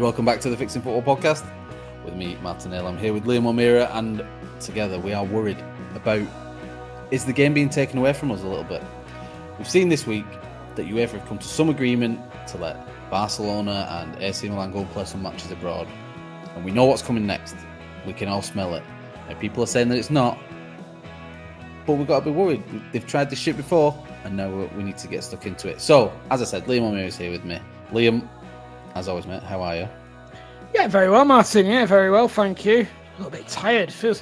welcome back to the Fixing Football podcast with me, Martin Hale. I'm here with Liam O'Meara, and together we are worried about, is the game being taken away from us a little bit? We've seen this week that UEFA have come to some agreement to let Barcelona and AC Milan go and play some matches abroad, and we know what's coming next. We can all smell it. Now, people are saying that it's not, but we've got to be worried. They've tried this shit before, and now we need to get stuck into it. So, as I said, Liam O'Meara is here with me. Liam, as always, mate, how are you? Yeah, very well, Martin. Yeah, very well, thank you. A little bit tired. We're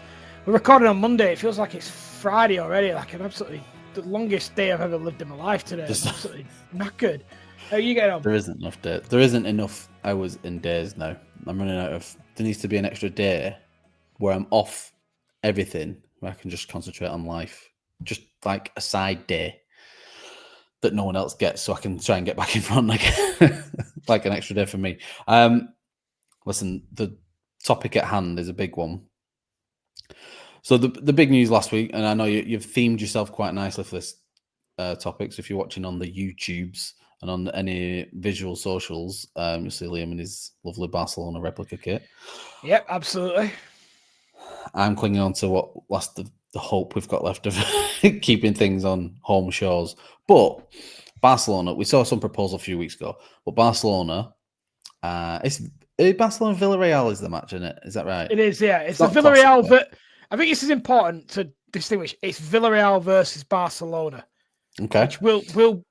recording on Monday. It feels like it's Friday already. Like the longest day I've ever lived in my life today. I'm absolutely knackered. How are you getting on? There isn't enough hours in days now. I'm running out of. There needs to be an extra day where I'm off everything, where I can just concentrate on life, just like a side day that no one else gets, so I can try and get back in front, like an extra day for me. Listen, the topic at hand is a big one. So the big news last week, and I know you've themed yourself quite nicely for this topic. So if you're watching on the YouTubes and on any visual socials, you'll see Liam in his lovely Barcelona replica kit. Yep, absolutely. I'm clinging on to what last the hope we've got left of keeping things on home shores. But Barcelona, we saw some proposal a few weeks ago, but Barcelona, it's Barcelona Villarreal is the match, isn't it? Is that right? It is, yeah. It's the Villarreal, but I think this is important to distinguish. It's Villarreal versus Barcelona. Okay. Which and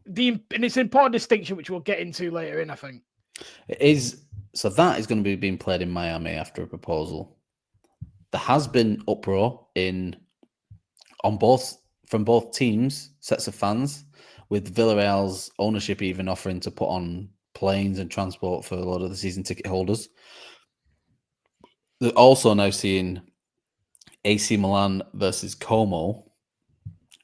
it's an important distinction which we'll get into later in, I think. It is. So that is going to be being played in Miami after a proposal. There has been uproar from both teams, sets of fans, with Villarreal's ownership even offering to put on planes and transport for a lot of the season ticket holders. They're also now seeing AC Milan versus Como,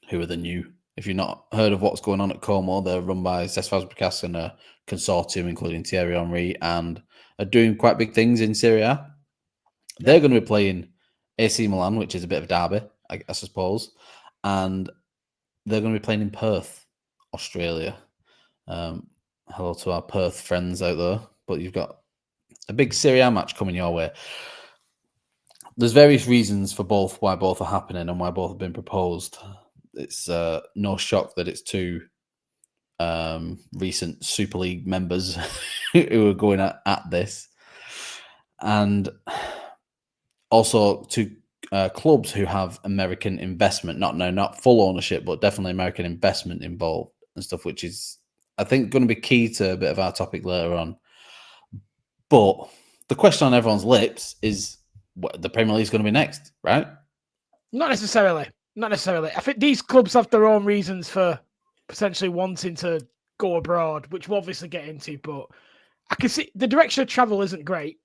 who are the new. If you've not heard of what's going on at Como, they're run by Cesc Fabregas and a consortium, including Thierry Henry, and are doing quite big things in Serie A. They're going to be playing AC Milan, which is a bit of a derby, I suppose, and they're going to be playing in Perth, Australia. Hello to our Perth friends out there, but you've got a big Serie A match coming your way. There's various reasons for both, why both are happening and why both have been proposed. It's no shock that it's two recent Super League members who are going at this. And also two clubs who have American investment, not full ownership, but definitely American investment involved and stuff, which is, I think, going to be key to a bit of our topic later on. But the question on everyone's lips is, what the Premier League is going to be next, right? Not necessarily. I think these clubs have their own reasons for potentially wanting to go abroad, which we'll obviously get into, but I can see the direction of travel isn't great,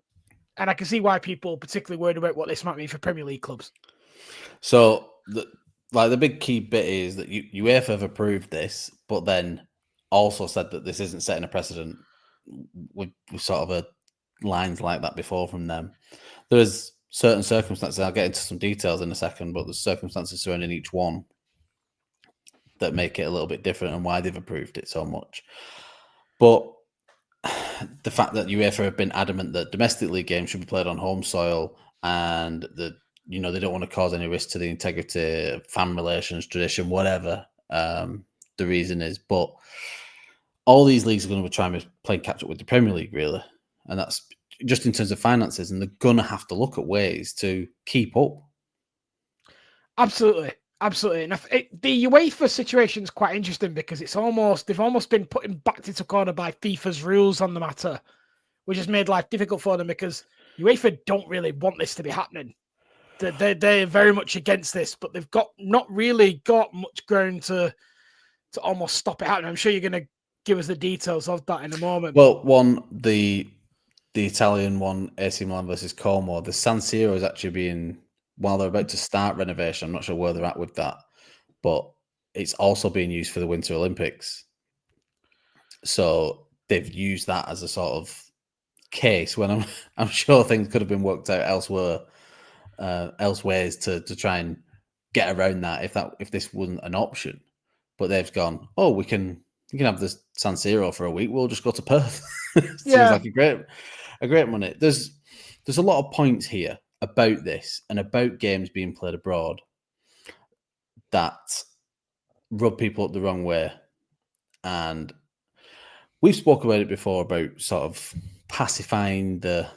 and I can see why people are particularly worried about what this might mean for Premier League clubs. So, the big key bit is that UEFA have approved this, but then also said that this isn't setting a precedent. With sort of lines like that before from them. There's certain circumstances, I'll get into some details in a second, but there's circumstances surrounding each one that make it a little bit different and why they've approved it so much. But the fact that UEFA have been adamant that domestic league games should be played on home soil, and that they don't want to cause any risk to the integrity, fan relations, tradition, whatever the reason is. But all these leagues are going to be trying to play catch up with the Premier League, really, and that's just in terms of finances, and they're going to have to look at ways to keep up. Absolutely. And the UEFA situation is quite interesting because they've almost been put back into corner by FIFA's rules on the matter, which has made life difficult for them because UEFA don't really want this to be happening. They're very much against this, but they've not really got much ground to almost stop it happening. I'm sure you're going to give us the details of that in a moment. Well, the Italian one, AC Milan versus Como, the San Siro is actually being, while they're about to start renovation, I'm not sure where they're at with that, but it's also being used for the Winter Olympics. So they've used that as a sort of case when I'm sure things could have been worked out elsewhere to try and get around that if this wasn't an option. But they've gone, we can You can have the San Siro for a week. We'll just go to Perth. Seems Yeah. like a great money. There's a lot of points here about this and about games being played abroad that rub people up the wrong way. And we've spoke about it before about sort of pacifying the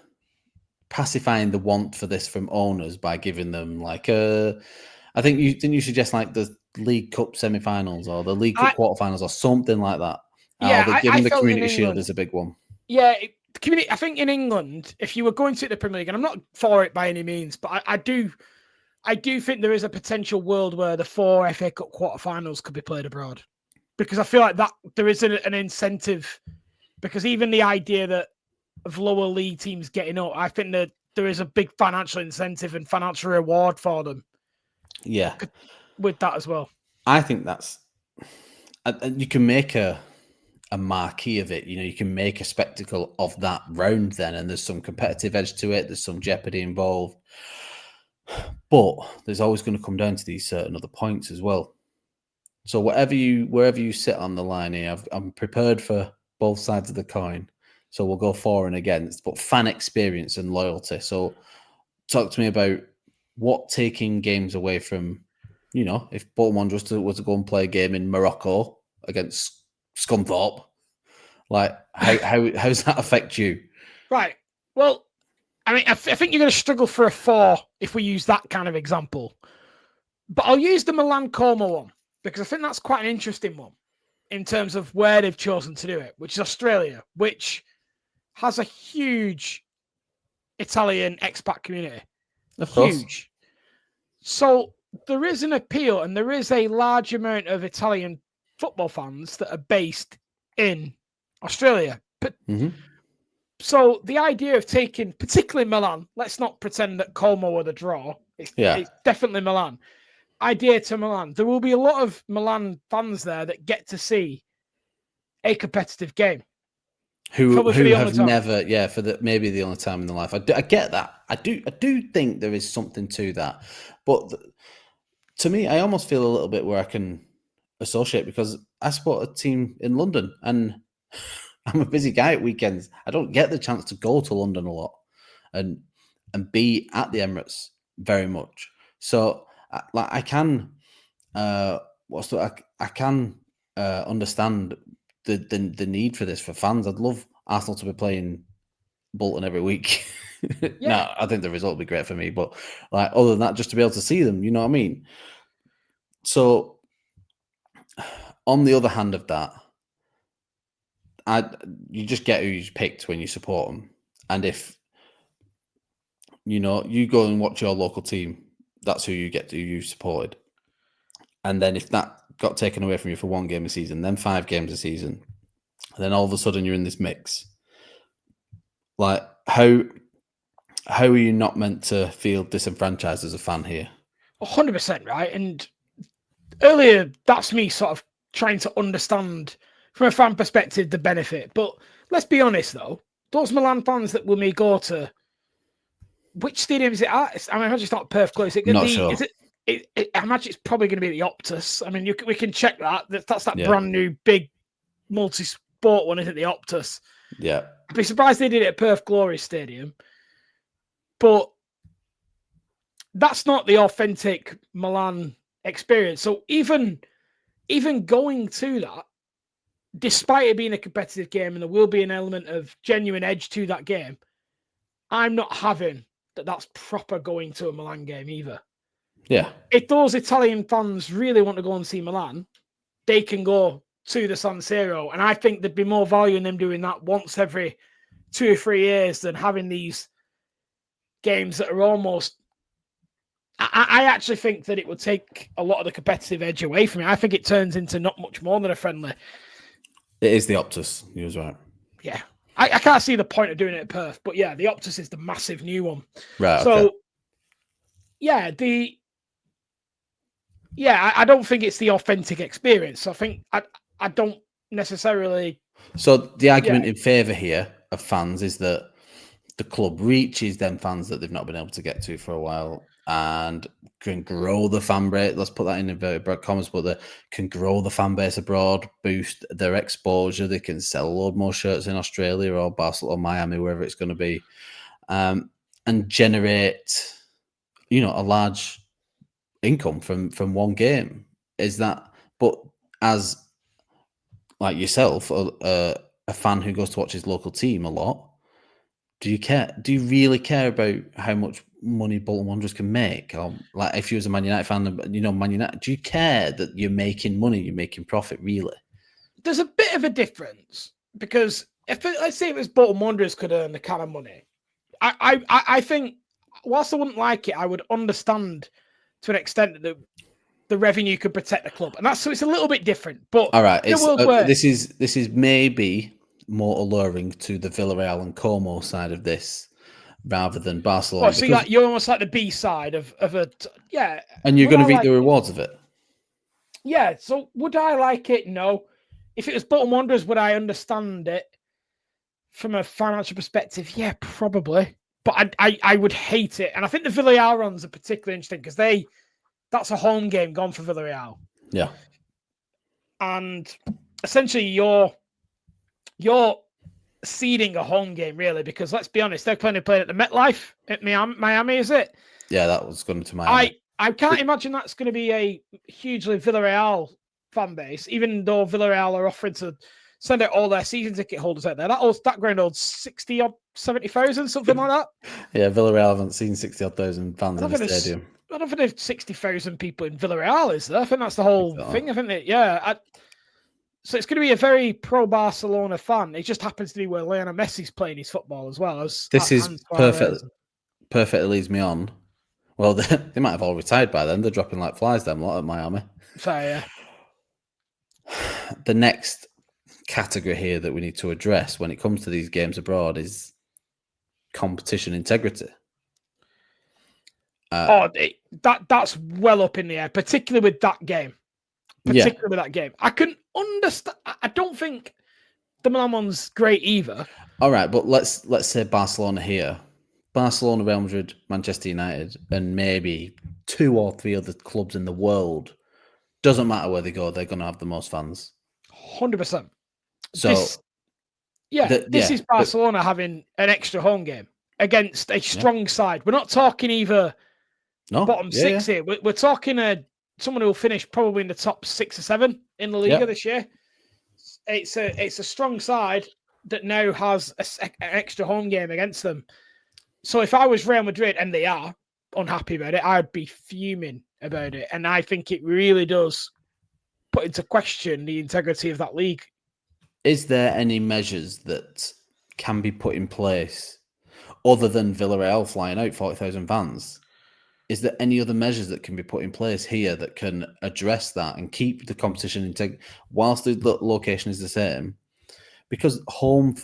want for this from owners by giving them like I think you suggest like the League Cup semi-finals or the League Cup quarterfinals or something like that. Yeah, or giving the felt Community in Shield England, as a big one. Yeah, I think in England, if you were going to the Premier League, and I'm not for it by any means, but I do think there is a potential world where the 4 FA Cup quarterfinals could be played abroad, because I feel like that there is an incentive. Because even the idea that of lower league teams getting up, I think that there is a big financial incentive and financial reward for them. Yeah, with that as well. I think that's, and you can make a marquee of it. You know, you can make a spectacle of that round then, and there's some competitive edge to it. There's some jeopardy involved, but there's always going to come down to these certain other points as well. So wherever you sit on the line here, I'm prepared for both sides of the coin. So we'll go for and against, but fan experience and loyalty. So talk to me about what taking games away from, you know, if Bolton Wanderers was to go and play a game in Morocco against Scunthorpe, like how does that affect you? Right. Well, I mean, I think you're going to struggle for a 4 if we use that kind of example. But I'll use the Milan Como one, because I think that's quite an interesting one in terms of where they've chosen to do it, which is Australia, which has a huge Italian expat community. Of course. Huge. So there is an appeal, and there is a large amount of Italian football fans that are based in Australia. But so the idea of taking, particularly Milan, let's not pretend that Como were the draw. It's definitely Milan. Idea to Milan. There will be a lot of Milan fans there that get to see a competitive game. Who have never, for maybe the only time in their life. I get that. I do think there is something to that. But to me, I almost feel a little bit where I can associate, because I support a team in London and I'm a busy guy at weekends. I don't get the chance to go to London a lot and be at the Emirates very much. So I can understand the need for this for fans. I'd love Arsenal to be playing Bolton every week. No, I think the result would be great for me, but like other than that, just to be able to see them, you know what I mean? So on the other hand of that, you just get who you picked when you support them. And if you go and watch your local team, that's who you supported. And then if that got taken away from you for 1 game a season, then 5 games a season, and then all of a sudden you're in this mix. Like how are you not meant to feel disenfranchised as a fan here? 100%, right? And earlier, that's me sort of trying to understand from a fan perspective the benefit. But let's be honest, though, those Milan fans that will may go to, which stadium is it at? I imagine it's not Perth close. Not sure. Is it, I imagine it's probably going to be the Optus. I mean, we can check that. That's that brand new big multi-sport one, isn't it? The Optus. Yeah. I'd be surprised they did it at Perth Glory Stadium. But that's not the authentic Milan experience. So even going to that, despite it being a competitive game and there will be an element of genuine edge to that game, I'm not having that's proper going to a Milan game either. Yeah. If those Italian fans really want to go and see Milan, they can go to the San Siro. And I think there'd be more value in them doing that once every 2 or 3 years than having these games that are almost... I actually think that it would take a lot of the competitive edge away from it. I think it turns into not much more than a friendly. It is the Optus. You was right. Yeah. I can't see the point of doing it at Perth, but yeah, the Optus is the massive new one. Right. So, okay. I don't think it's the authentic experience. I think I don't necessarily. So the argument in favour here of fans is that the club reaches them fans that they've not been able to get to for a while and can grow the fan base. Let's put that in inverted commas, but they can grow the fan base abroad, boost their exposure. They can sell a load more shirts in Australia or Barcelona or Miami, wherever it's going to be, and generate, a large income from one game. Is that? But as like yourself, a fan who goes to watch his local team a lot, do you care? Do you really care about how much money Bolton Wanderers can make? Or like if you was a Man United fan, Man United, do you care that you're making money, you're making profit? Really? There's a bit of a difference because let's say it was Bolton Wanderers could earn the kind of money, I think whilst I wouldn't like it, I would understand to an extent that the revenue could protect the club, and so it's a little bit different. But all right, this is maybe more alluring to the Villarreal and Como side of this rather than Barcelona. Oh, so you're almost like the B side of a and you're going to reap the rewards of it. Yeah. So would I like it? No. If it was Bolton Wanderers, would I understand it from a financial perspective? Yeah, probably. But I would hate it, and I think the Villarreal runs are particularly interesting because that's a home game gone for Villarreal. Yeah. And essentially you're seeding a home game, really, because let's be honest, they're playing at the MetLife at Miami, is it? Yeah, that was going to Miami. I can't imagine that's going to be a hugely Villarreal fan base, even though Villarreal are offering to send out all their season ticket holders out there. That ground holds 60 or 70,000, something like that. Yeah, Villarreal haven't seen 60,000 fans in the stadium. I don't think there's 60,000 people in Villarreal, is there? I think that's the whole thing. I think that, so it's going to be a very pro-Barcelona fan. It just happens to be where Lionel Messi's playing his football as well. This is perfectly leads me on. Well, they might have all retired by then. They're dropping like flies, them lot at Miami. Fair, yeah. The next category here that we need to address when it comes to these games abroad is competition integrity. That's well up in the air, particularly with that game. I couldn't understand. I don't think the Milan one's great either. All right, but let's say Barcelona here. Barcelona, Real Madrid, Manchester United, and maybe 2 or 3 other clubs in the world. Doesn't matter where they go, they're going to have the most fans. 100%. So, this is Barcelona having an extra home game against a strong side. We're not talking either bottom 6 here. We're talking someone who will finish probably in the top 6 or 7 in the Liga this year. It's a strong side that now has an extra home game against them. So if I was Real Madrid, and they are unhappy about it, I'd be fuming about it. And I think it really does put into question the integrity of that league. Is there any measures that can be put in place other than Villarreal flying out 40,000 fans? Is there any other measures that can be put in place here that can address that and keep the competition integrity whilst the location is the same? Because home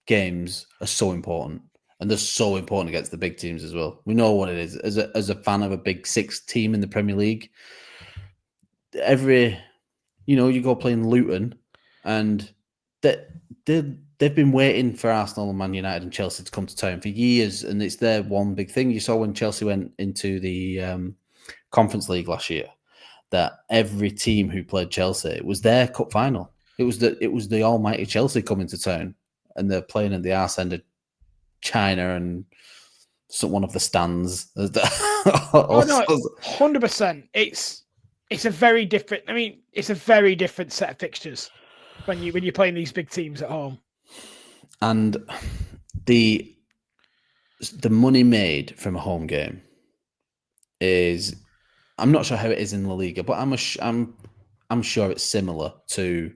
games are so important, and they're so important against the big teams as well. We know what it is. As a fan of a big 6 team in the Premier League, you go playing Luton, and they've been waiting for Arsenal and Man United and Chelsea to come to town for years, and it's their one big thing. You saw when Chelsea went into the Conference League last year, that every team who played Chelsea was their cup final. It was the almighty Chelsea coming to town, and they're playing in the arse end of China and one of the stands. 100%. It's a very different. I mean, it's a very different set of fixtures when you're playing these big teams at home. And the money made from a home game is, I'm not sure how it is in La Liga, but I'm sure it's similar to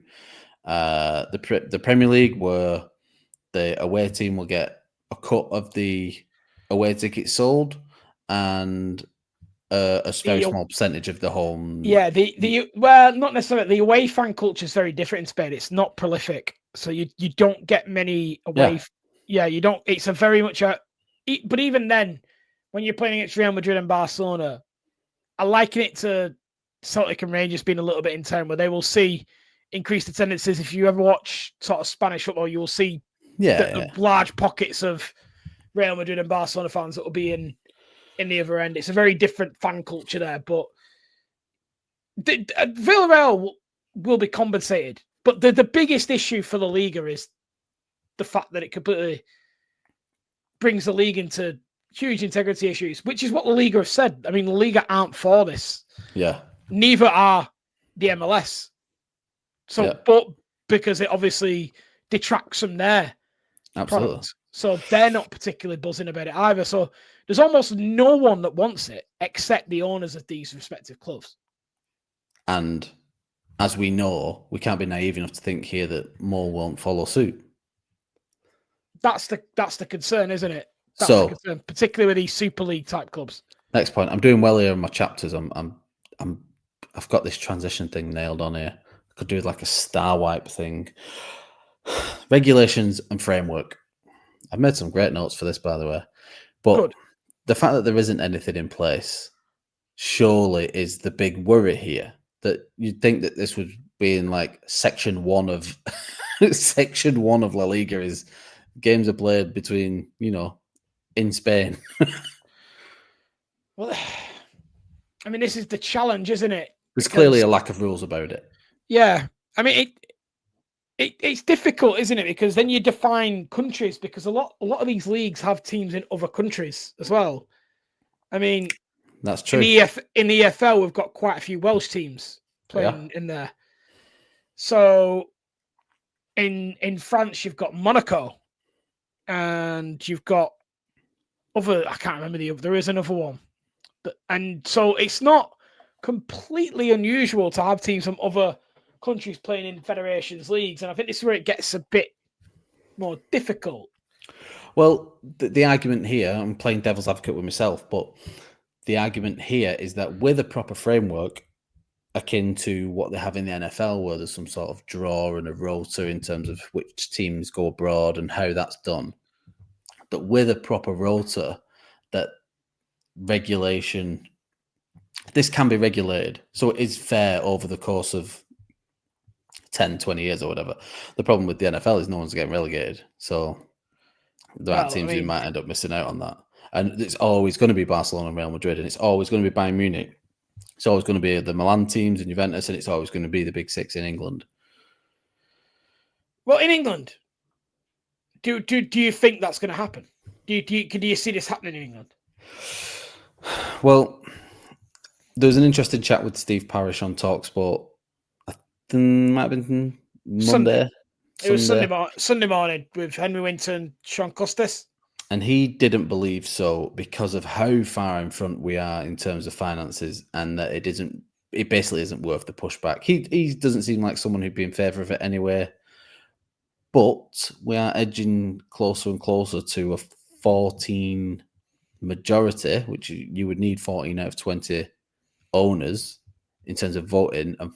the Premier League, where the away team will get a cut of the away tickets sold and a very small percentage of the home. Yeah, well, not necessarily. The away fan culture is very different in Spain. It's not prolific, so you don't get many away. You don't. It's a very much but even then, when you're playing against Real Madrid and Barcelona, I liken it to Celtic and Rangers being a little bit in town, where they will see increased attendances. If you ever watch sort of Spanish football, you will see Yeah, large pockets of Real Madrid and Barcelona fans that will be in the other end. It's a very different fan culture there, but Villarreal will be compensated. But the biggest issue for the Liga is the fact that it completely brings the league into huge integrity issues, which is what the Liga have said. I mean, the Liga aren't for this. Yeah. Neither are the MLS. So, but because it obviously detracts from their product. So they're not particularly buzzing about it either. So there's almost no one that wants it except the owners of these respective clubs. And as we know, we can't be naive enough to think here that more won't follow suit. That's the concern, isn't it? That's the concern, particularly with these Super League type clubs. Next point. I'm doing well here in my chapters. I've got this transition thing nailed on here. I could do like a star wipe thing. Regulations and framework. I've made some great notes for this, by the way. But the fact that there isn't anything in place surely is the big worry here. That you'd think that this would be in like section 1 of section 1 of La Liga is games are played between, in Spain. Well, I mean, this is the challenge, isn't it? There's clearly a lack of rules about it. Yeah. I mean, it's difficult, isn't it? Because then you define countries, because a lot of these leagues have teams in other countries as well. I mean, that's true. In the EFL, we've got quite a few Welsh teams playing in there. So in France, you've got Monaco, and you've got other. I can't remember the other. There is another one, and so it's not completely unusual to have teams from other countries playing in federations leagues, and I think this is where it gets a bit more difficult. Well, the argument here, I'm playing devil's advocate with myself, but the argument here is that with a proper framework akin to what they have in the NFL, where there's some sort of draw and a rota in terms of which teams go abroad and how that's done, but with a proper rota, that regulation, this can be regulated, so it is fair over the course of 10, 20 years or whatever. The problem with the NFL is no one's getting relegated, so there are teams who might end up missing out on that. And it's always going to be Barcelona and Real Madrid, and it's always going to be Bayern Munich. It's always going to be the Milan teams and Juventus, and it's always going to be the big six in England. Well, in England, do you think that's going to happen? Do you see this happening in England? Well, there was an interesting chat with Steve Parish on TalkSport. I think it might have been Monday. It was Sunday morning with Henry Winton, Sean Custis. And he didn't believe so because of how far in front we are in terms of finances, and that it basically isn't worth the pushback. He doesn't seem like someone who'd be in favour of it anyway. But we are edging closer and closer to a 14 majority, which you would need 14 out of 20 owners in terms of voting. And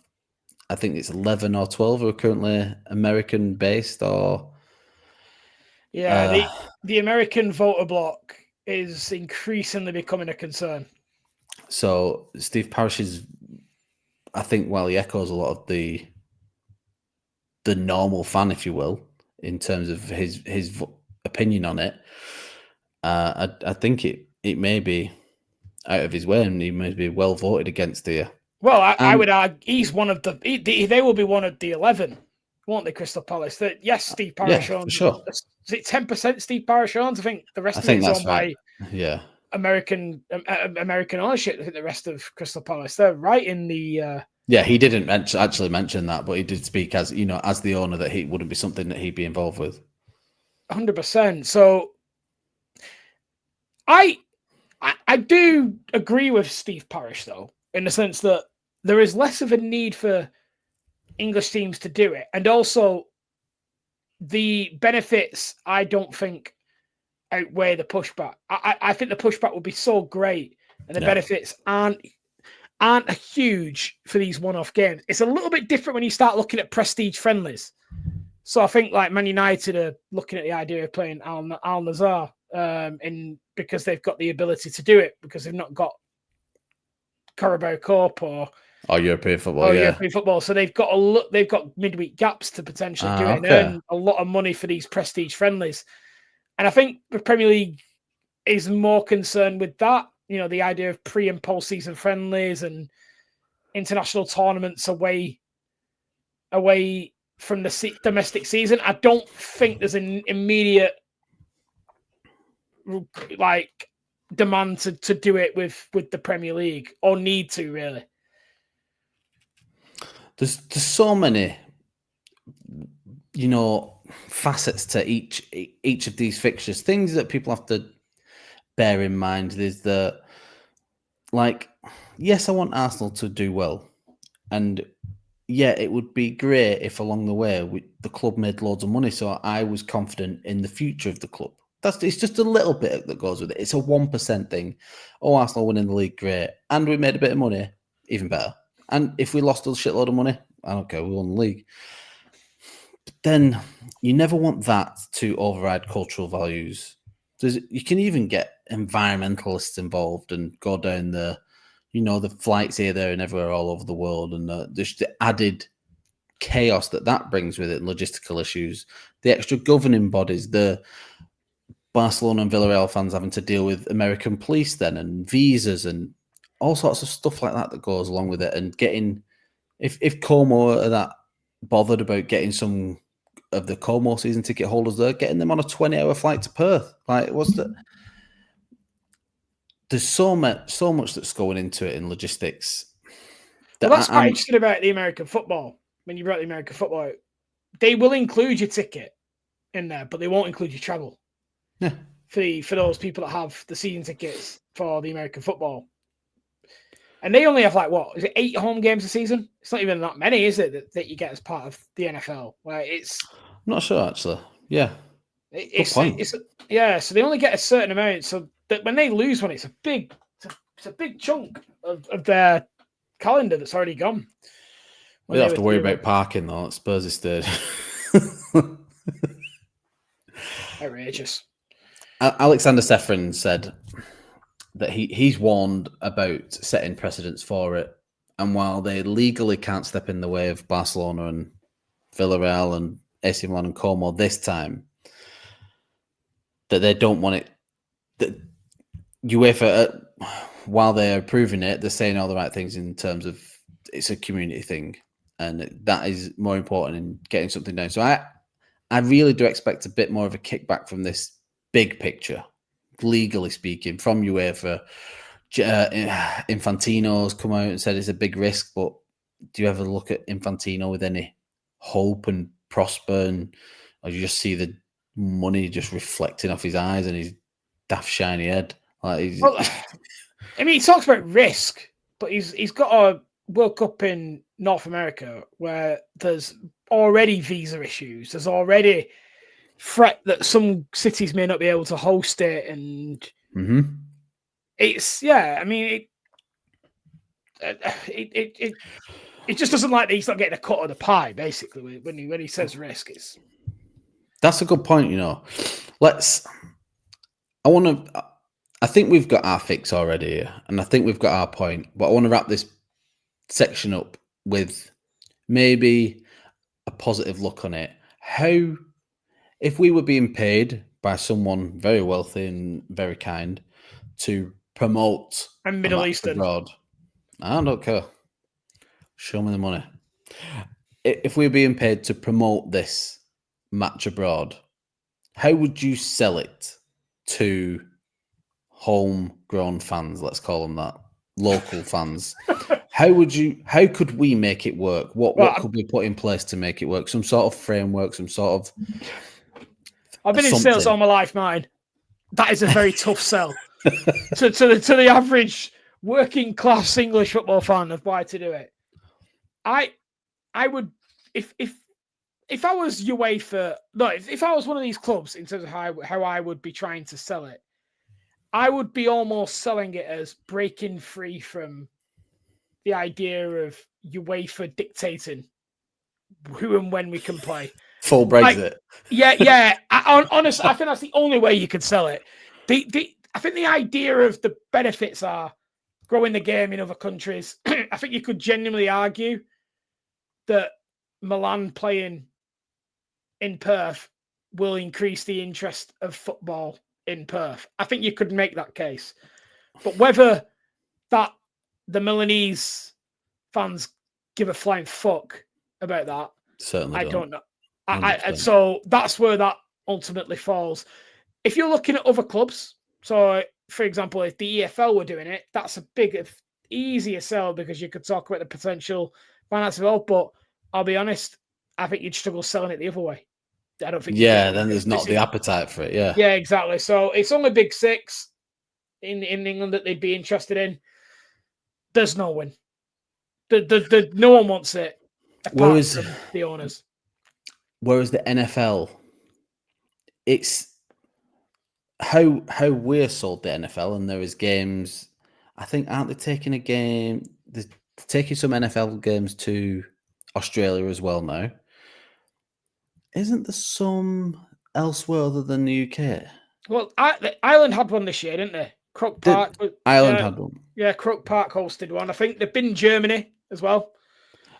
I think it's 11 or 12 who are currently American based, or the American voter bloc is increasingly becoming a concern. So Steve Parish is, I think, while he echoes a lot of the normal fan, if you will, in terms of his opinion on it, I think it may be out of his way, and he may be well voted against here. Well, I would argue he's one of they will be one of the 11, won't they, Crystal Palace? That yes, Steve Parish owns. For sure. Is it 10% Steve Parish owns? I think the rest of it is owned by American ownership. I think the rest of Crystal Palace, they're right in the. Yeah, he didn't actually mention that, but he did speak as the owner, that he wouldn't be something that he'd be involved with. 100%. So, I do agree with Steve Parish though, in the sense that there is less of a need for English teams to do it, and also the benefits, I don't think, outweigh the pushback. I think the pushback would be so great, and the benefits aren't huge for these one-off games. It's a little bit different when you start looking at prestige friendlies. So I think like Man United are looking at the idea of playing Al Nassr, because they've got the ability to do it, because they've not got Carabao Cup or Oh, European football, or yeah. European football. So they've got midweek gaps to potentially do it and Okay. earn a lot of money for these prestige friendlies. And I think the Premier League is more concerned with that. The idea of pre and post season friendlies and international tournaments away from the domestic season. I don't think there's an immediate demand to do it with the Premier League, or need to, really. There's so many, facets to each of these fixtures. Things that people have to bear in mind is that, yes, I want Arsenal to do well, and yeah, it would be great if along the way the club made loads of money, so I was confident in the future of the club. It's just a little bit that goes with it. It's a 1% thing. Oh, Arsenal winning the league, great, and we made a bit of money, even better. And if we lost a shitload of money, I don't care, we won the league. But then you never want that to override cultural values. You can even get environmentalists involved and go down the flights here, there, and everywhere all over the world, and just the added chaos that brings with it, and logistical issues, the extra governing bodies, the Barcelona and Villarreal fans having to deal with American police then, and visas, and all sorts of stuff like that goes along with it, and getting, if Como are that bothered about getting some of the Como season ticket holders there, getting them on a 20-hour flight to Perth, there's so much that's going into it in logistics. Well, that's quite interesting about the American football. When you brought the American football, they will include your ticket in there, but they won't include your travel. Yeah. For those people that have the season tickets for the American football. And they only have 8 home games a season? It's not even that many, is it, that you get as part of the NFL? I'm not sure, actually. Yeah. It's so they only get a certain amount. So that when they lose one, it's a big chunk of their calendar that's already gone. They don't have to worry about parking, though. At Spurs Stadium. Outrageous. Alexander Sefrin said that he's warned about setting precedents for it, and while they legally can't step in the way of Barcelona and Villarreal and AC Milan and Como this time, that they don't want it. That UEFA, while they're approving it, they're saying all the right things in terms of it's a community thing, and that is more important in getting something done. So I really do expect a bit more of a kickback from this big picture, legally speaking, from UEFA. Infantino's come out and said it's a big risk, but do you ever look at Infantino with any hope and prosper, or you just see the money just reflecting off his eyes and his daft shiny head? He talks about risk, but he's got a World Cup in North America where there's already visa issues. There's already threat that some cities may not be able to host it, and it's it just doesn't like that he's not getting a cut of the pie. Basically, when he says risk, that's a good point. I think we've got our fix already here, and I think we've got our point. But I want to wrap this section up with maybe a positive look on it. How, if we were being paid by someone very wealthy and very kind to promote a Middle Eastern abroad, I don't care. Show me the money. If we're being paid to promote this match abroad, how would you sell it to homegrown fans? Let's call them that. Local fans. How could we make it work? What could we put in place to make it work? Some sort of framework, some sort of... I've been in sales all my life, Martin. That is a very tough sell to the average working class English football fan of why to do it. I would, if I was UEFA, if I was one of these clubs in terms of how I would be trying to sell it, I would be almost selling it as breaking free from the idea of UEFA dictating who and when we can play. Full Brexit. Honestly, I think that's the only way you could sell it. I think the idea of the benefits are growing the game in other countries. I think you could genuinely argue that Milan playing in Perth will increase the interest of football in Perth. I think you could make that case. But whether that the Milanese fans give a flying fuck about that, Certainly I don't know. 100%. So that's where that ultimately falls. If you're looking at other clubs, so for example, if the EFL were doing it, that's a big, easier sell because you could talk about the potential finance involved. But I'll be honest, I think you'd struggle selling it the other way. I don't think. Yeah, then there's not the appetite for it. Yeah. Yeah, exactly. So it's only Big Six in England that they'd be interested in. There's no win. No one wants it apart from the owners. Whereas the NFL, it's how we're sold the NFL, and there is games. I think aren't they taking a game? They're taking some NFL games to Australia as well now. Isn't there some elsewhere other than the UK? Well, Ireland had one this year, didn't they? Croke Park. Ireland had one. Yeah, Croke Park hosted one. I think they've been in Germany as well.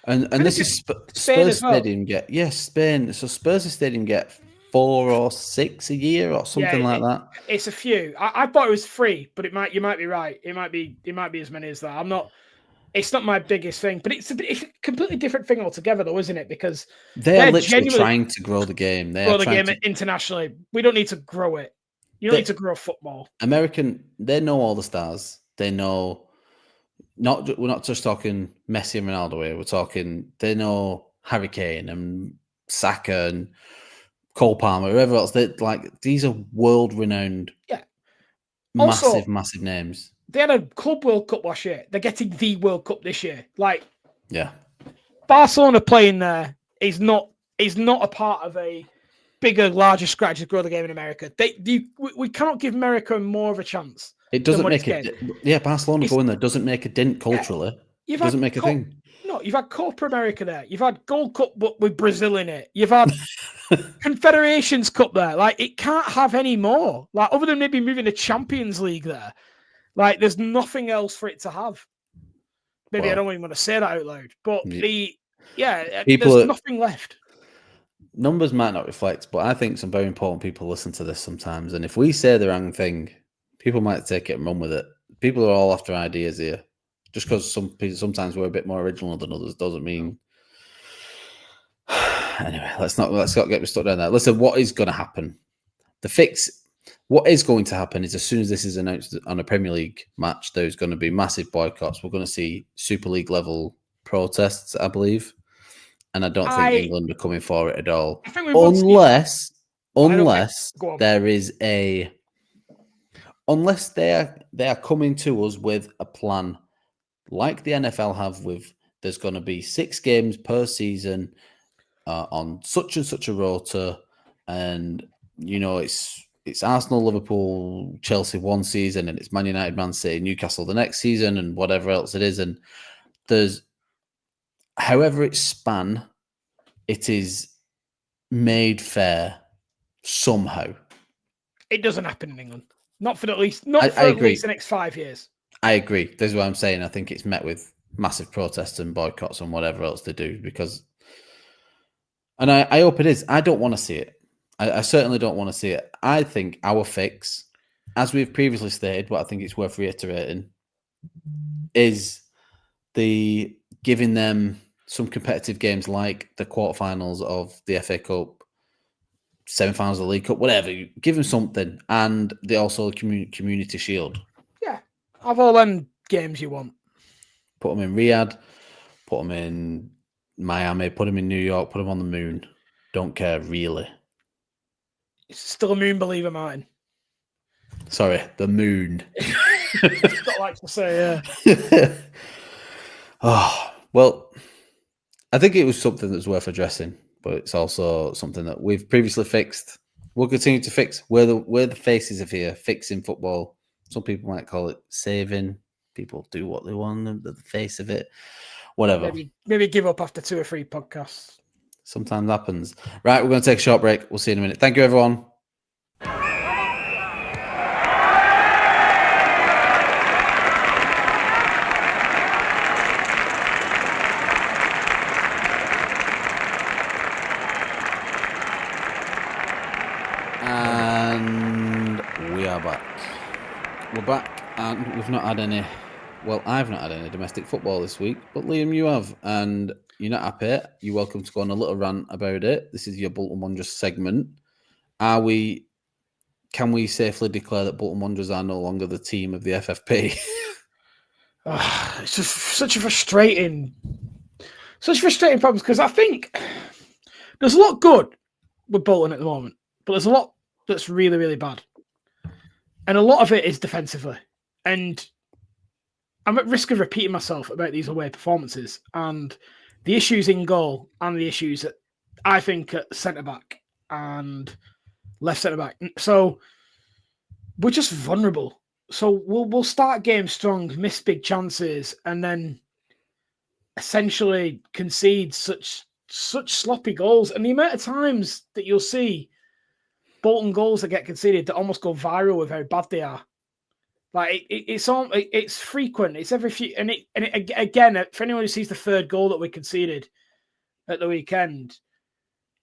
And this is Spurs Stadium get Spain. So Spurs Stadium get 4 or 6 a year or something like that. It's a few. I thought it was 3, but you might be right. It might be as many as that. It's not my biggest thing, but it's a completely different thing altogether, though, isn't it? Because they're literally trying to grow the game. Grow the game internationally. We don't need to grow it. You don't need to grow football. They know all the stars. They know. We're not just talking Messi and Ronaldo here. We're talking. They know Harry Kane and Saka and Cole Palmer, whoever else. These are world-renowned, massive names. They had a Club World Cup last year. They're getting the World Cup this year. Barcelona playing there is not a part of a bigger, larger strategy to grow the game in America. We cannot give America more of a chance. It doesn't make it. Barcelona going there doesn't make a dent culturally. It doesn't make a thing. No, you've had Copa America there. You've had Gold Cup, but with Brazil in it. You've had Confederations Cup there. It can't have any more. Other than maybe moving the Champions League there. There's nothing else for it to have. Maybe I don't even want to say that out loud. But there's nothing left. Numbers might not reflect, but I think some very important people listen to this sometimes. And if we say the wrong thing, people might take it and run with it. People are all after ideas here. Just because sometimes we're a bit more original than others doesn't mean. Anyway, let's not get me stuck down there. Listen, what is going to happen? What is going to happen is as soon as this is announced on a Premier League match, there's going to be massive boycotts. We're going to see Super League level protests, I believe. And I don't think England are coming for it at all. Unless they are coming to us with a plan like the NFL have with there's going to be 6 games per season on such and such a rota, and it's Arsenal, Liverpool, Chelsea one season, and it's Man United, Man City, Newcastle the next season, and whatever else it is. And there's however it's span, it is made fair somehow. It doesn't happen in England. Not for at least the next 5 years. I agree. This is what I'm saying. I think it's met with massive protests and boycotts and whatever else they do and I hope it is. I don't want to see it. I certainly don't want to see it. I think our fix, as we've previously stated, but I think it's worth reiterating, is the giving them some competitive games like the quarterfinals of the FA Cup, semi-finals of the League Cup, whatever. Give them something, and they also Community Shield. Yeah, have all them games you want. Put them in Riyadh, put them in Miami, put them in New York, put them on the moon. Don't care, really. It's still a moon believer, Martin. Sorry, the moon. That's what I like to say, yeah. Oh, well, I think it was something that's worth addressing, but it's also something that we've previously fixed. We'll continue to fix. We're the faces of here, fixing football. Some people might call it saving. People do what they want, the face of it. Whatever. Maybe give up after 2 or 3 podcasts. Sometimes happens. Right, we're going to take a short break. We'll see you in a minute. Thank you, everyone. We're back, and we've not had any. Well, I've not had any domestic football this week, but Liam, you have, and you're not happy. You're welcome to go on a little rant about it. This is your Bolton Wanderers segment. Can we safely declare that Bolton Wanderers are no longer the team of the FFP? It's just such a frustrating problem because I think there's a lot good with Bolton at the moment, but there's a lot that's really, really bad. And a lot of it is defensively. And I'm at risk of repeating myself about these away performances and the issues in goal and the issues that I think at centre-back and left centre-back. So we're just vulnerable. So we'll start games strong, miss big chances, and then essentially concede such sloppy goals. And the amount of times that you'll see Bolton goals that get conceded that almost go viral with how bad they are. Like it's frequent. It's every few, and again, for anyone who sees the third goal that we conceded at the weekend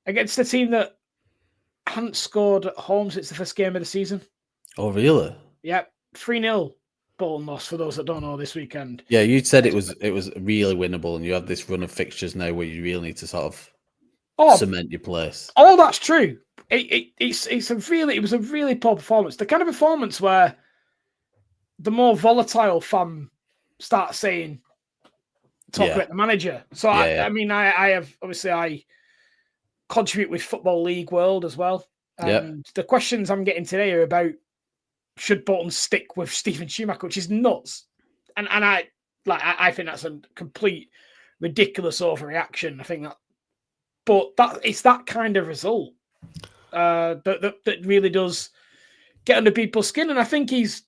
against a team that hadn't scored at home since the first game of the season. Oh, really? Yeah, 3-0 Bolton lost for those that don't know this weekend. Yeah, you said it was really winnable, and you have this run of fixtures now where you really need to sort of cement your place. Oh, that's true. It was a really poor performance. The kind of performance where the more volatile fan starts talk about the manager. So I mean, I have obviously I contribute with Football League World as well. And the questions I'm getting today are about should Bolton stick with Stephen Schumacher, which is nuts. And I think that's a complete ridiculous overreaction. I think it's that kind of result that really does get under people's skin. And I think he's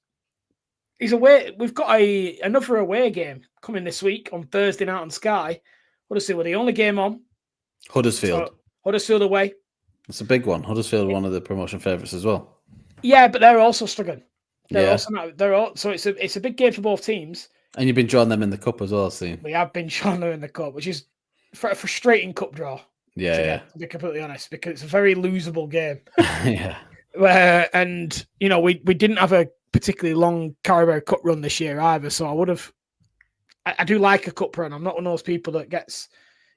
away. We've got another away game coming this week on Thursday night on Sky. Huddersfield were the only game on. Huddersfield. So, Huddersfield away. It's a big one. Huddersfield are one of the promotion favourites as well. Yeah, but they're also struggling. So it's a big game for both teams. And you've been drawing them in the cup as well, see. We have been drawing them in the cup, which is a frustrating cup draw. To be completely honest, because it's a very losable game. Yeah. And we didn't have a particularly long Carabao Cup run this year either, so I do like a cup run. I'm not one of those people that gets.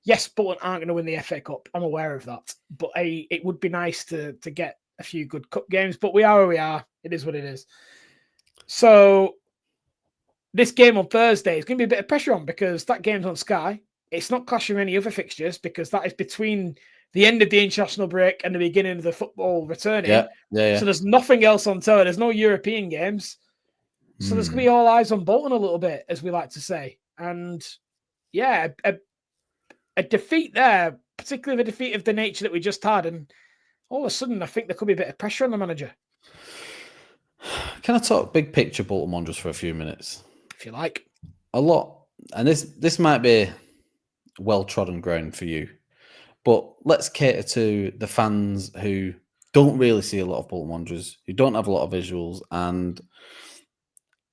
Yes, Bolton aren't going to win the FA Cup. I'm aware of that, but it would be nice to get a few good cup games. But we are where we are. It is what it is. So this game on Thursday is going to be a bit of pressure on because that game's on Sky. It's not clashing with any other fixtures because that is between the end of the international break and the beginning of the football returning. Yeah. So there's nothing else on telly. There's no European games. So there's going to be all eyes on Bolton a little bit, as we like to say. And yeah, a defeat there, particularly the defeat of the nature that we just had. And all of a sudden, I think there could be a bit of pressure on the manager. Can I talk big picture Bolton Wanderers for a few minutes? If you like. A lot. And this might be well-trodden ground for you. But let's cater to the fans who don't really see a lot of Bolton Wanderers, who don't have a lot of visuals, and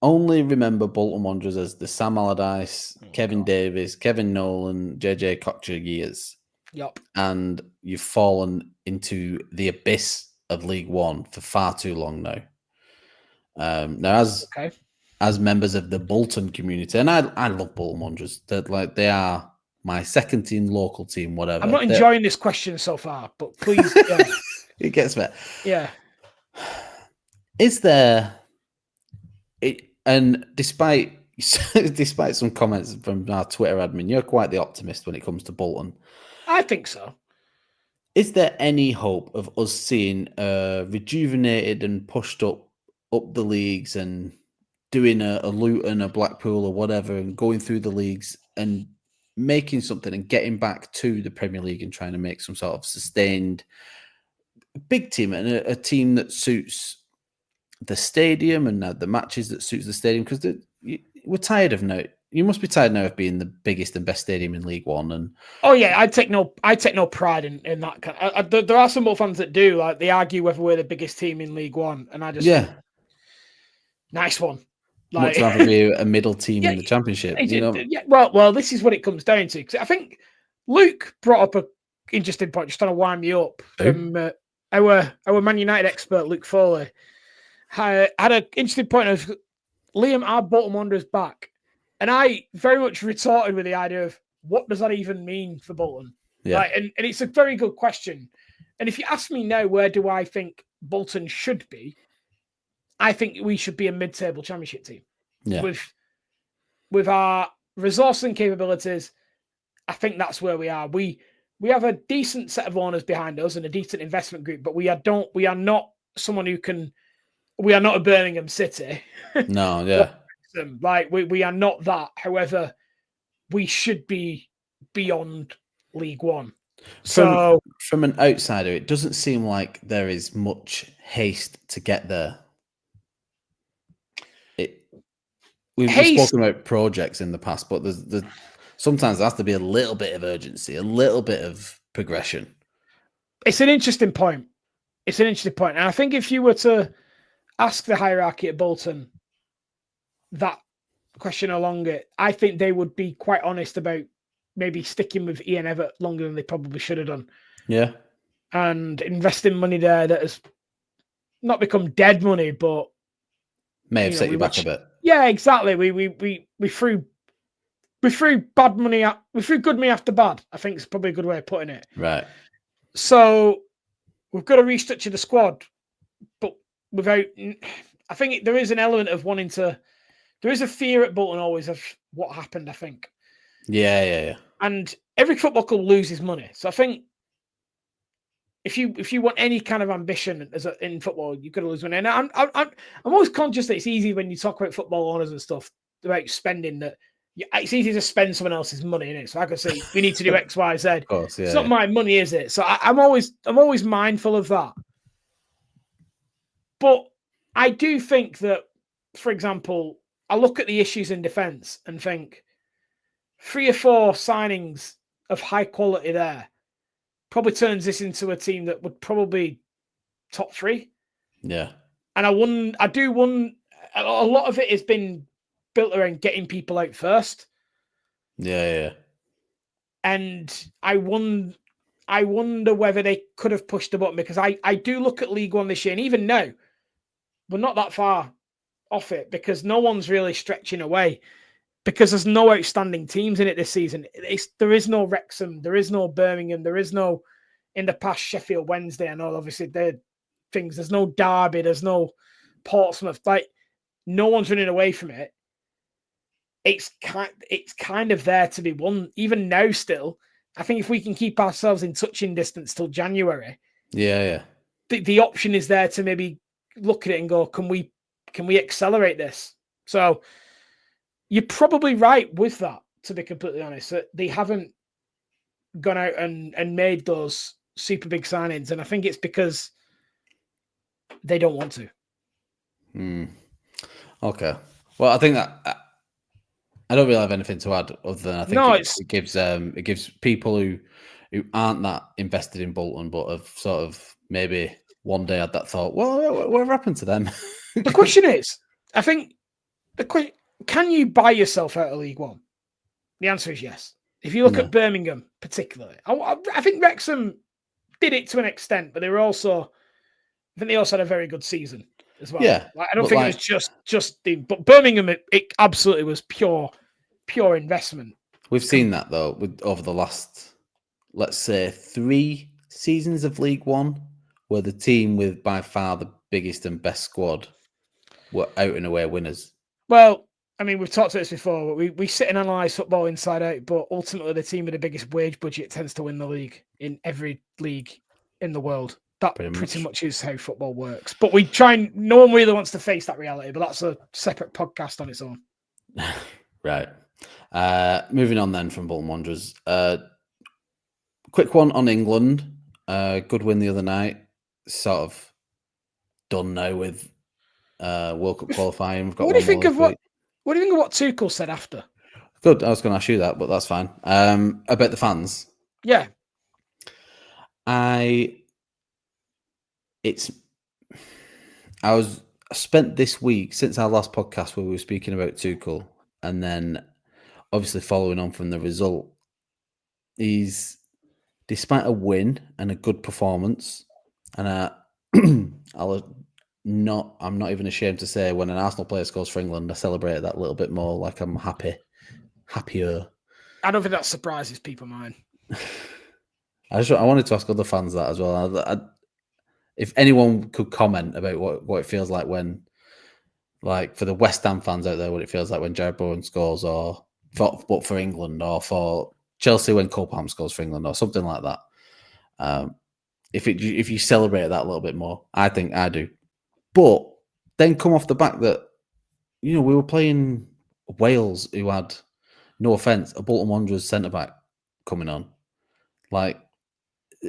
only remember Bolton Wanderers as the Sam Allardyce, Kevin Davies, Kevin Nolan, JJ Kocher years. Yep. And you've fallen into the abyss of League One for far too long now. Now, as members of the Bolton community, and I love Bolton Wanderers. They are my second team, local team, whatever. I'm not enjoying this question so far, but please. Yeah. It gets better. Yeah. Is there? And despite some comments from our Twitter admin, you're quite the optimist when it comes to Bolton. I think so. Is there any hope of us seeing rejuvenated and pushed up the leagues and doing a Luton, a Blackpool, or whatever, and going through the leagues and making something and getting back to the Premier League and trying to make some sort of sustained big team and a team that suits the stadium and the matches that suits the stadium? Because we're tired of now. You must be tired now of being the biggest and best stadium in League One. And I take no pride in that. There are some more fans that do. Like they argue whether we're the biggest team in League One, and I just nice one. Much rather be a middle team in the Championship. Well, this is what it comes down to. I think Luke brought up an interesting point, just trying to wind me up. From our Man United expert, Luke Foley, had an interesting point of Liam, are Bolton Wanderers back? And I very much retorted with the idea of what does that even mean for Bolton? Yeah. Like, and it's a very good question. And if you ask me now, where do I think Bolton should be? I think we should be a mid-table championship team. Yeah. With our resources and capabilities, I think that's where we are. We have a decent set of owners behind us and a decent investment group, but we are not someone who can. We are not a Birmingham City. No, yeah. Like we are not that. However, we should be beyond League One. So from an outsider, it doesn't seem like there is much haste to get there. We've spoken about projects in the past, but there's sometimes there has to be a little bit of urgency, a little bit of progression. It's an interesting point. And I think if you were to ask the hierarchy at Bolton that question along it, I think they would be quite honest about maybe sticking with Ian Evatt longer than they probably should have done. Yeah. And investing money there that has not become dead money, but may have set you back a bit. Yeah, exactly. We threw bad money at, we threw good money after bad, I think is probably a good way of putting it. Right. So we've got to restructure the squad, but without, I think there is an element of wanting to, there is a fear at Bolton always of what happened, I think. Yeah. And every football club loses money. So I think if you want any kind of ambition in football, you've got to lose money. And I'm always conscious that it's easy when you talk about football owners and stuff about spending, that it's easy to spend someone else's money, isn't it? So I could say we need to do X, Y, Z. Of course, yeah, it's not my money, is it? So I'm always mindful of that. But I do think that, for example, I look at the issues in defence and think 3 or 4 signings of high quality there probably turns this into a team that would probably top 3. Yeah. And I do wonder, a lot of it has been built around getting people out first. Yeah. And I wonder whether they could have pushed the button, because I do look at League One this year, and even now, we're not that far off it, because no one's really stretching away, because there's no outstanding teams in it this season. There is no Wrexham, there is no Birmingham, there is no, in the past, Sheffield Wednesday. I know obviously they're things. There's no Derby, there's no Portsmouth. Like, no one's running away from it. It's kind of there to be won. Even now, still, I think if we can keep ourselves in touching distance till January, yeah, the option is there to maybe look at it and go, can we accelerate this? So you're probably right with that, to be completely honest. That they haven't gone out and made those super big signings, and I think it's because they don't want to. Okay. Well, I think that I don't really have anything to add other than I think it gives people who aren't that invested in Bolton but have sort of maybe one day had that thought, well, whatever happened to them? The question is, I think can you buy yourself out of League One? The answer is yes. If you look at Birmingham particularly, I think Wrexham did it to an extent, but they also had a very good season as well. Yeah, I don't think it was just but Birmingham, it absolutely was pure investment. We've seen that though over the last, let's say, 3 seasons of League One, where the team with by far the biggest and best squad were out and away winners. Well, I mean, we've talked about this before, but we sit and analyse football inside out, but ultimately the team with the biggest wage budget tends to win the league in every league in the world. That pretty much is how football works. But no one really wants to face that reality, but that's a separate podcast on its own. Right. Moving on then from Bolton Wanderers. Quick one on England. Good win the other night. Sort of done now with World Cup qualifying. We've got what do you think of what Tuchel said after? Good. I was going to ask you that, but that's fine. About the fans. Yeah. I spent this week since our last podcast where we were speaking about Tuchel, and then obviously following on from the result, he's, despite a win and a good performance, and I'll I'm not even ashamed to say when an Arsenal player scores for England, I celebrate that a little bit more. Like I'm happier. I don't think that surprises people, mine. I wanted to ask other fans that as well. If anyone could comment about what it feels like when, like for the West Ham fans out there, what it feels like when Jared Bowen scores, or for England, or for Chelsea when Cole Palmer scores for England, or something like that. If you celebrate that a little bit more, I think I do. But then come off the back that, we were playing Wales, who had, no offense, a Bolton Wanderers centre back coming on. Like,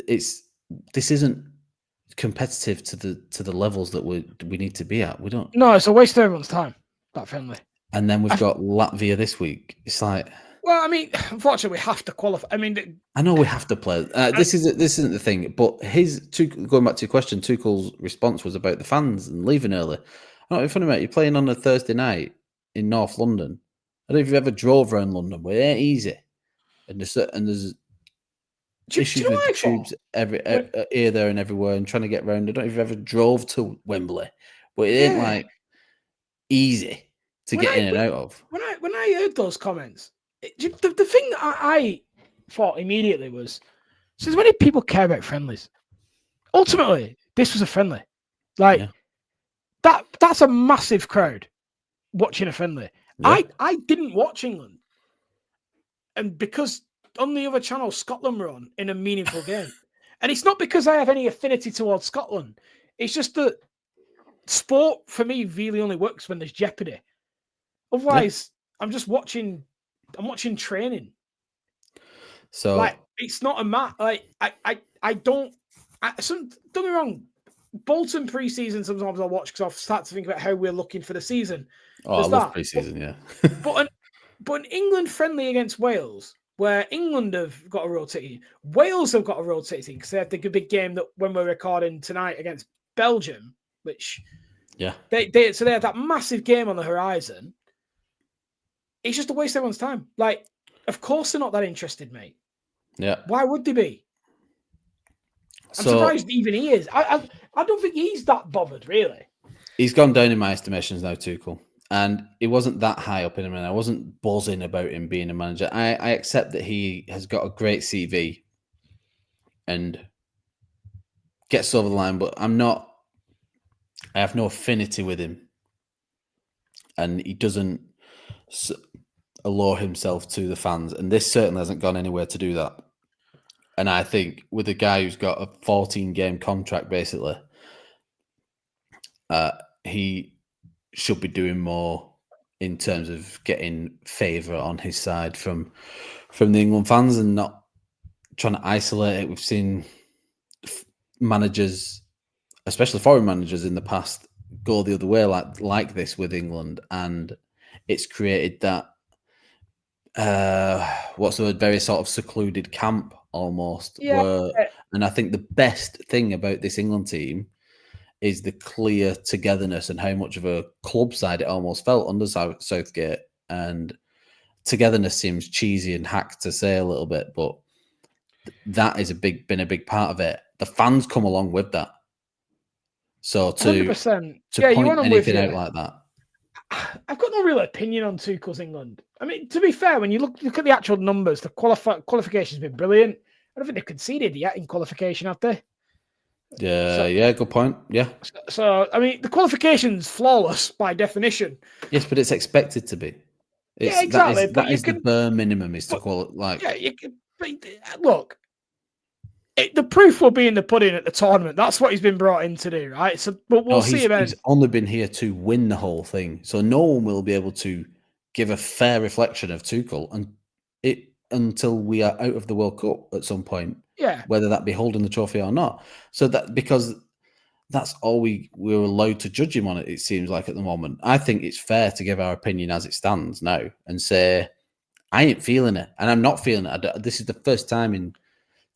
this isn't competitive to the levels that we need to be at. We don't. No, it's a waste of everyone's time. That friendly. And then we've got Latvia this week. It's like, well, I mean, unfortunately, we have to qualify. I mean, I know we have to play. This isn't the thing. But going back to your question, Tuchel's response was about the fans and leaving early. I don't know, funny, mate. You're playing on a Thursday night in North London. I don't know if you've ever drove around London, but it ain't easy. And there's issues with the tubes here, there, and everywhere, and trying to get around. I don't know if you've ever drove to Wembley, but it ain't like easy to get in and out of. When I heard those comments, the thing that I thought immediately was, since when did people care about friendlies? Ultimately, this was a friendly. Like that's a massive crowd watching a friendly. Yeah. I didn't watch England, and because on the other channel, Scotland were on in a meaningful game. And it's not because I have any affinity towards Scotland. It's just that sport, for me, really only works when there's jeopardy. Otherwise, I'm just watching... I'm watching training. So... like, it's not a match. Like, I don't... don't get me wrong. Bolton pre-season, sometimes I'll watch because I'll start to think about how we're looking for the season. Oh, I love pre-season, yeah. but an England friendly against Wales... where England have got a rotating, Wales have got a rotating because they had the big game that when we're recording tonight against Belgium, which they had that massive game on the horizon. It's just a waste of everyone's time. Like, of course they're not that interested, mate. Yeah. Why would they be? I'm surprised even he is. I don't think he's that bothered, really. He's gone down in my estimations now, Tuchel. And it wasn't that high up in him, and I wasn't buzzing about him being a manager. I accept that he has got a great CV and gets over the line, but I have no affinity with him. And he doesn't allure himself to the fans. And this certainly hasn't gone anywhere to do that. And I think with a guy who's got a 14-game contract, basically, he should be doing more in terms of getting favour on his side from the England fans and not trying to isolate it. We've seen managers, especially foreign managers in the past, go the other way like this with England, and it's created that what's the word, very sort of secluded camp almost. And I think the best thing about this England team is the clear togetherness and how much of a club side it almost felt under Southgate. And togetherness seems cheesy and hacked to say a little bit, but that is been a big part of it. The fans come along with that. So to 100%. point anything out like that. I've got no real opinion on Tuchel's England. I mean, to be fair, when you look at the actual numbers, the qualification's been brilliant. I don't think they've conceded yet in qualification, have they? Yeah, good point. Yeah. So, I mean, the qualification's flawless by definition. Yes, but it's expected to be. Exactly. That is the bare minimum is to call it like. Yeah, look, the proof will be in the pudding at the tournament. That's what he's been brought in to do, right? So, but we'll see. He's only been here to win the whole thing, so no one will be able to give a fair reflection of Tuchel until we are out of the World Cup at some point. Yeah, whether that be holding the trophy or not. So that because that's all we're allowed to judge him on. It seems like at the moment. I think it's fair to give our opinion as it stands now and say I ain't feeling it, and I'm not feeling it. This is the first time in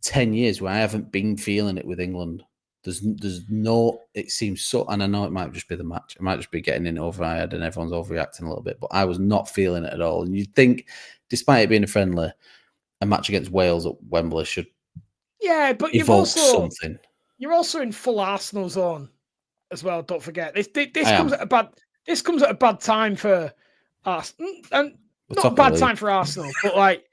10 years where I haven't been feeling it with England. There's no, it seems so, and I know it might just be the match. It might just be getting in over my head and everyone's overreacting a little bit, but I was not feeling it at all. And you'd think, despite it being a friendly, a match against Wales at Wembley should but evoke something. You're also in full Arsenal zone as well. Don't forget this comes at a bad time for Arsenal, and not a bad time for Arsenal, but like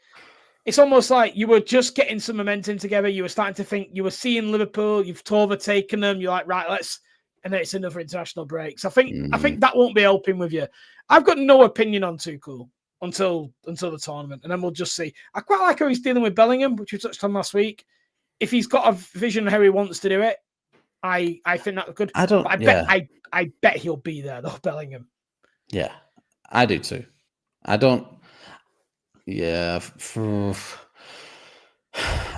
it's almost like you were just getting some momentum together. You were starting to think you were seeing Liverpool. You've overtaken them. You're like, right, and then it's another international break. So I think that won't be helping with you. I've got no opinion on Tuchel until the tournament, and then we'll just see. I quite like how he's dealing with Bellingham, which we touched on last week. If he's got a vision of how he wants to do it, I think that's good. I bet he'll be there though, Bellingham. Yeah, I do too. I don't. Yeah, I'm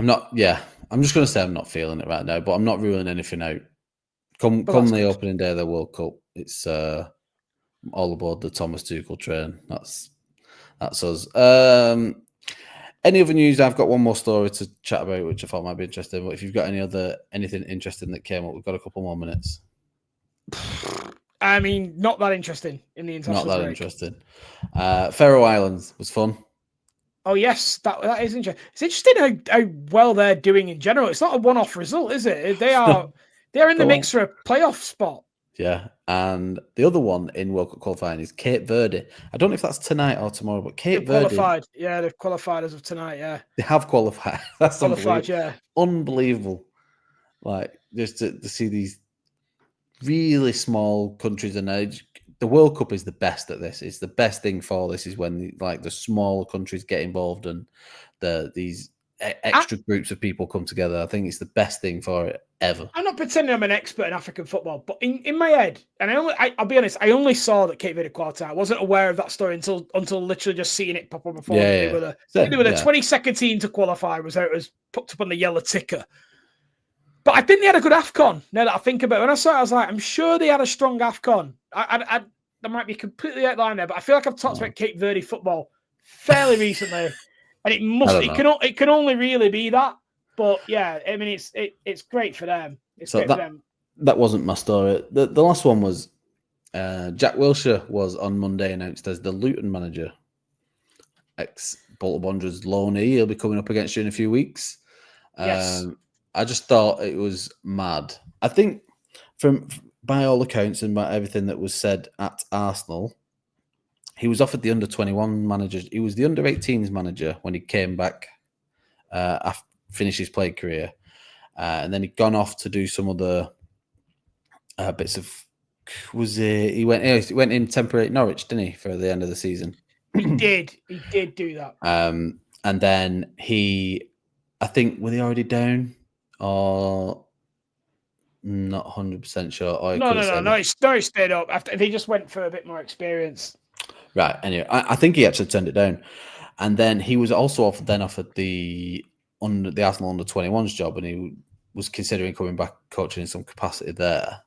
not. Yeah, I'm just going to say I'm not feeling it right now, but I'm not ruling anything out. Come the opening day of the World Cup, it's all aboard the Thomas Tuchel train. That's us. Any other news? I've got one more story to chat about, which I thought might be interesting. But if you've got anything interesting that came up, we've got a couple more minutes. I mean, not that interesting in the international break. Not that interesting. Faroe Islands was fun. Oh yes, that is interesting. It's interesting how well they're doing in general. It's not a one-off result, is it? They're in the mix for a playoff spot. Yeah, and the other one in World Cup qualifying is Cape Verde. I don't know if that's tonight or tomorrow, but Cape Verde qualified. Yeah, they've qualified as of tonight. Yeah, they have qualified. That's qualified. Yeah, unbelievable. Like just to see these really small countries, and the World Cup is the best at this. It's the best thing for this is when the small countries get involved and these extra groups of people come together. I think it's the best thing for it ever. I'm not pretending I'm an expert in African football, but in my head, and I'll be honest, I only saw that Cape Verde qualified. I wasn't aware of that story until literally just seeing it pop up before. They were the 22nd team to qualify. Was put up on the yellow ticker. But I think they had a good AFCON. Now that I think about it, when I saw it, I was like, I'm sure they had a strong AFCON. I might be completely out of line there, but I feel like I've talked about Cape Verde football fairly recently, and it can only really be that. But yeah, I mean, it's great for them. That wasn't my story. The last one was Jack Wilshere was on Monday announced as the Luton manager. Ex Bolton Wanderers loanee. He'll be coming up against you in a few weeks. Yes. I just thought it was mad. I think by all accounts and by everything that was said at Arsenal, he was offered the under-21 manager. He was the under-18s manager when he came back after finished his play career. And then he'd gone off to do some other bits of... He went in temporary at Norwich, didn't he, for the end of the season? He did do that. And then I think, were they already down? Or not 100% sure. No. He stayed up after he just went for a bit more experience. Right. Anyway, I think he actually turned it down, and then he was also offered the Arsenal under-21s job, and he was considering coming back coaching in some capacity there.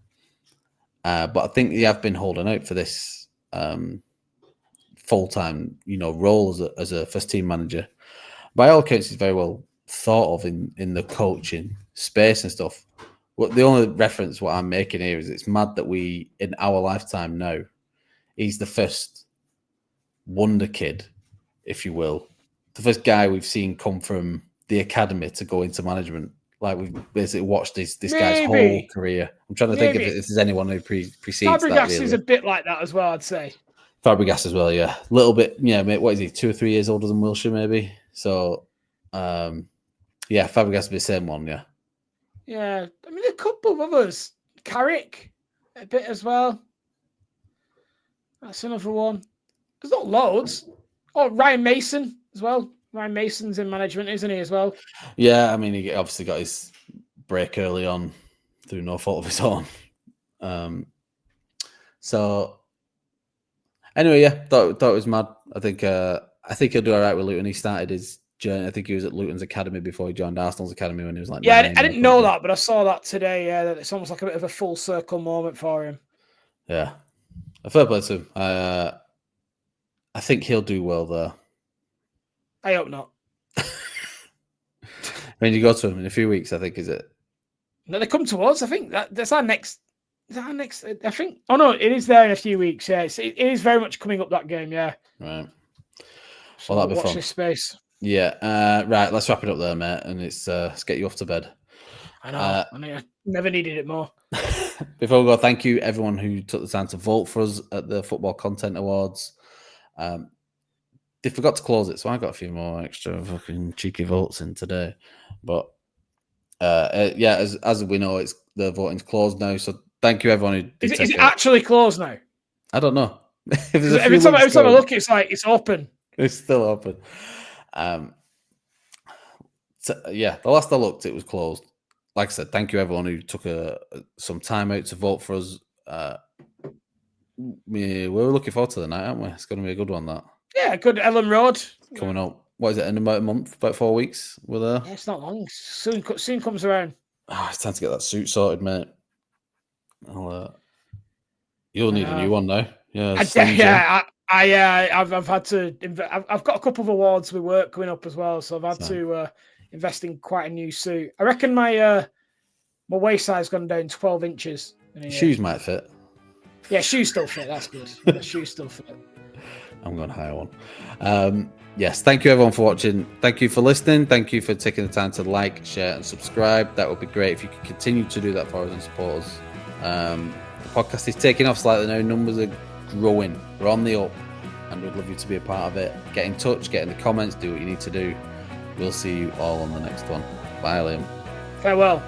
But I think they have been holding out for this full-time, role as a first team manager. By all accounts, he's very well thought of in the coaching space and stuff. Well, the only reference what I'm making here is it's mad that we, in our lifetime now, he's the first wonder kid, if you will, the first guy we've seen come from the academy to go into management. Like we've basically watched this guy's whole career. I'm trying to think if there's anyone who precedes Fabregas that. Really. Is a bit like that as well, I'd say. Fabregas as well, yeah, a little bit. Yeah, mate, what is he? 2 or 3 years older than Wilshere, maybe. So, yeah, Fabregas would be the same one, yeah. Yeah, I mean, a couple of others. Carrick, a bit as well. That's another one. There's not loads. Oh, Ryan Mason as well. Ryan Mason's in management, isn't he, as well? Yeah, I mean, he obviously got his break early on through no fault of his own. So, anyway, yeah, thought it was mad. I think he'll do all right with Luton. He started his journey. I think he was at Luton's academy before he joined Arsenal's academy when he was like... Yeah, I didn't know that, but I saw that today. Yeah, that it's almost like a bit of a full circle moment for him. Yeah, a fair play to him. I think he'll do well there. I hope not. When you go to him in a few weeks, I think, is it? No, they come to us. I think that's our next. Is that our next? I think. Oh no, it is there in a few weeks. Yeah, it is very much coming up that game. Yeah. Right. So well, that'll be fun. Watch this space. Yeah. Right. Let's wrap it up there, mate. And let's get you off to bed. I know. I need Never needed it more. Before we go, thank you everyone who took the time to vote for us at the Football Content Awards. They forgot to close it, so I got a few more extra fucking cheeky votes in today. But yeah, as we know, it's the voting's closed now. So thank you everyone who did. Is it actually closed now? I don't know. Every time I look, it's like it's open. It's still open. So, yeah, the last I looked, it was closed. Like I said, thank you everyone who took some time out to vote for us. We're looking forward to the night, aren't we? It's going to be a good one, that. Yeah, good. Ellen Road coming up. What is it? In about a month, about 4 weeks. We're there. Yeah, it's not long. Soon comes around. Oh, it's time to get that suit sorted, mate. You'll need a new one now. Yeah, I've had to. I've got a couple of awards with work coming up as well, so I've had to invest in quite a new suit. I reckon my waist size has gone down 12 inches. Shoes might fit. Yeah, shoes still fit. That's good. Yeah, shoes still fit. I'm going to hire one. Yes, thank you everyone for watching. Thank you for listening. Thank you for taking the time to like, share, and subscribe. That would be great if you could continue to do that for us and support us. The podcast is taking off slightly now. Numbers are growing. We're on the up, and we'd love you to be a part of it. Get in touch, get in the comments, do what you need to do. We'll see you all on the next one. Bye, Liam. Farewell.